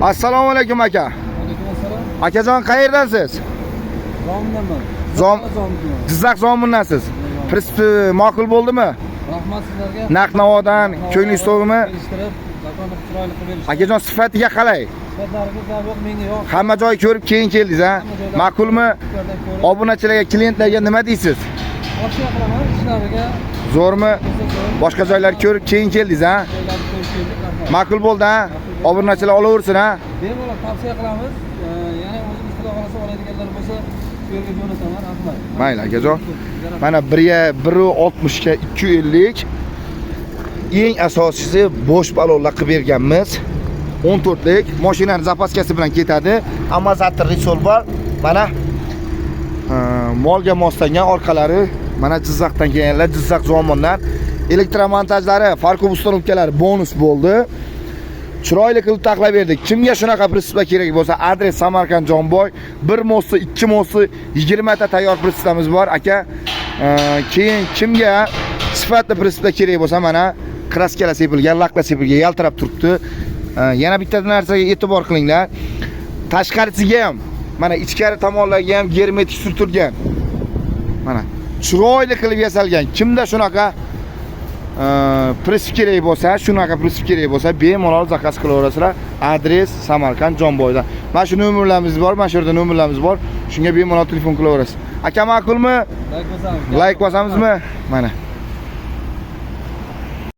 Assalomu alaykum aka. Alaykum assalom. Akajon qayerdansiz? Zomindanman. Jizzax Zomindansiz. Prinsipi ma'qul bo'ldimi? Rahmat sizlarga. Naq navodan ko'nglingiz to'g'rimi? Kelishtirib, zakonni chiroyli qilib berishdi. Akajon sifatiga qalay? Sifatlariga gap yo'q, menga yo'q. Hamma joy ko'rib keyin keldingiz, ha? Ma'qulmi? Obunachilarga, klientlarga nima deysiz? Tavsiya qilaman ishlariga. Zo'rmi? Boshqa joylar ko'rib keyin keldingiz, ha? Ma'qul bo'ldi, ha? Obunachilar olaversin, ha? Bemalol tavsiya qilamiz. Yana o'zimiz xudo xolasa oladiganlar bo'lsa, shu yerga jo'nataman, rahmat. Mayli akajon. Mana 1.60 ga 250. Eng asosiysi bo'sh balonlar qilib berganmiz. 14 lik mashinaning zapaskasi bilan ketadi. Amazatr risol bor. Mana molga moslangan orqalari, mana Jizzaxdan kelganlar, Jizzax Zomindan elektromontajlari, farqli uстановкалari bonus bo'ldi. Chiroyli qilib taqlab berdik. Kimga shunaqa prinsiplar kerak bo'lsa, adres Samarqand Jonboy, 1 mosti, 2 mosti, 20 ta tayyor prinsiplarimiz bor. Aka, keyin kimga sifatli prinsiplar kerak bo'lsa, mana kraskalar sepilgan, laklar sepilgan, yaltirab turibdi. Yana bitta narsaga e'tibor qilinglar. Tashqarisiga ham, mana ichkari tomonlarga ham germetik surtilgan. Mana chiroyli qilib yasalgan. Kimda shunaqa prinsip kerak bo'lsa, shunaqa prinsip kerak bo'lsa, bemalol zakaz qilaverasizlar. Adres Samarqand Jonboyda. Mana shu nomerlarimiz bor, mana shu yerda nomerlarimiz bor. Shunga bemalol telefon qilaverasiz. Aka ma'qulmi? Like bosamiz. Like bosamizmi? Mana